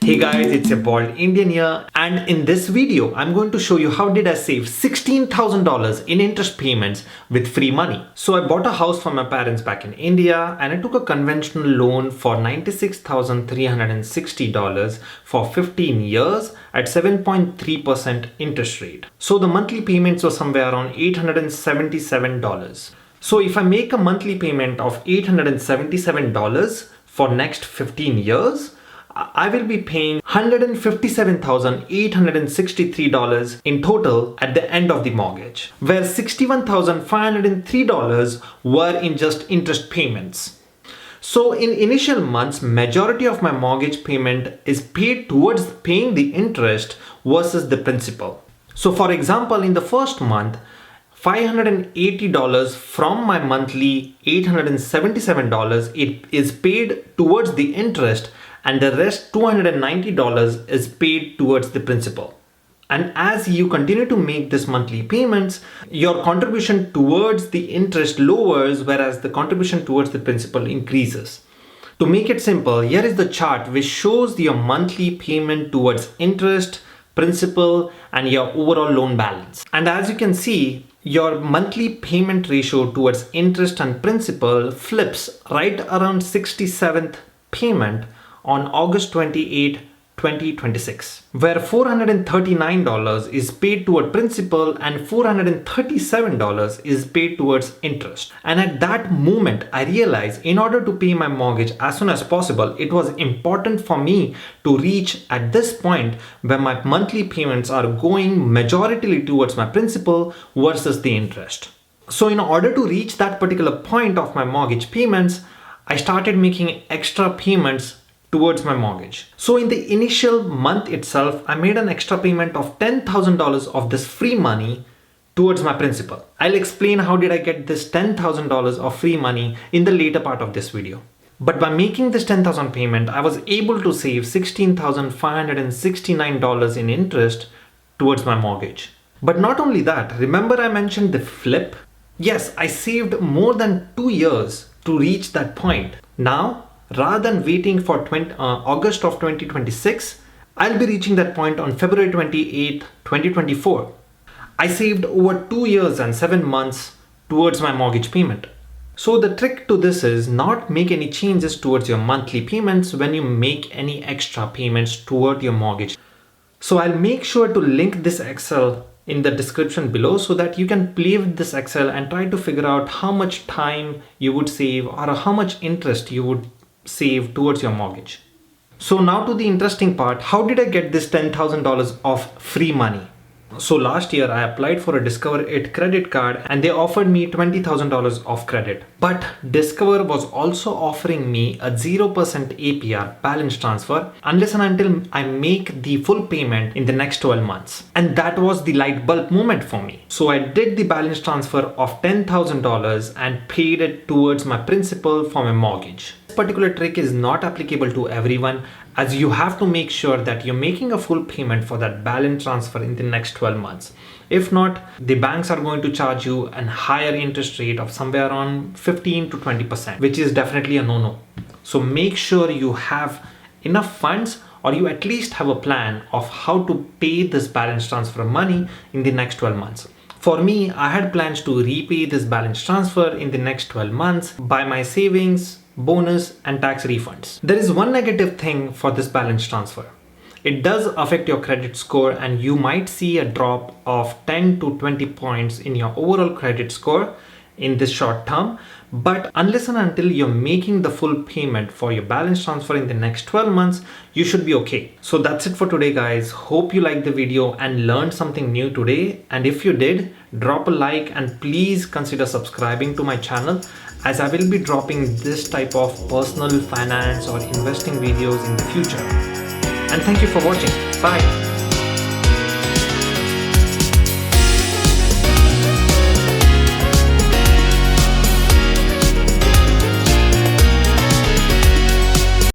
Hey guys, it's your bald Indian here, and in this video I'm going to show you how did I save $16,000 in interest payments with free money. So I bought a house for my parents back in India and I took a conventional loan for $96,360 for 15 years at 7.3% interest rate. So the monthly payments were somewhere around $877. So if I make a monthly payment of $877 for next 15 years, I will be paying $157,863 in total at the end of the mortgage, where $61,503 were in just interest payments. So in initial months, majority of my mortgage payment is paid towards paying the interest versus the principal. So for example, in the first month, $580 from my monthly $877 it is paid towards the interest, and the rest $290 is paid towards the principal. And as you continue to make this monthly payments, your contribution towards the interest lowers, whereas the contribution towards the principal increases. To make it simple, here is the chart which shows your monthly payment towards interest, principal, and your overall loan balance. And as you can see, your monthly payment ratio towards interest and principal flips right around 67th payment on August 28, 2026, where $439 is paid toward principal and $437 is paid towards interest. And at that moment, I realized in order to pay my mortgage as soon as possible, it was important for me to reach at this point where my monthly payments are going majoritarily towards my principal versus the interest. So in order to reach that particular point of my mortgage payments, I started making extra payments towards my mortgage. So in the initial month itself, I made an extra payment of $10,000 of this free money towards my principal. I'll explain how did I get this $10,000 of free money in the later part of this video. But by making this $10,000 payment, I was able to save $16,569 in interest towards my mortgage. But not only that, remember I mentioned the flip? Yes, I saved more than 2 years to reach that point. Now, rather than waiting for August of 2026, I'll be reaching that point on February 28, 2024. I saved over 2 years and 7 months towards my mortgage payment. So the trick to this is not make any changes towards your monthly payments when you make any extra payments toward your mortgage. So I'll make sure to link this Excel in the description below so that you can play with this Excel and try to figure out how much time you would save or how much interest you would save towards your mortgage. So now to the interesting part, how did I get this $10,000 of free money? So last year I applied for a Discover credit card and they offered me $20,000 of credit. But Discover was also offering me a 0% APR balance transfer unless and until I make the full payment in the next 12 months. And that was the light bulb moment for me. So I did the balance transfer of $10,000 and paid it towards my principal for my mortgage. This particular trick is not applicable to everyone, as you have to make sure that you're making a full payment for that balance transfer in the next 12 months. If not, the banks are going to charge you a higher interest rate of somewhere around 15 to 20%, which is definitely a no-no. So make sure you have enough funds, or you at least have a plan of how to pay this balance transfer money in the next 12 months. For me, I had plans to repay this balance transfer in the next 12 months by my savings, bonus, and tax refunds. There is one negative thing for this balance transfer. It does affect your credit score and you might see a drop of 10 to 20 points in your overall credit score in this short term. But unless and until you're making the full payment for your balance transfer in the next 12 months, you should be okay. So that's it for today, guys. Hope you liked the video and learned something new today. And if you did, drop a like and please consider subscribing to my channel, as I will be dropping this type of personal finance or investing videos in the future. And thank you for watching. Bye.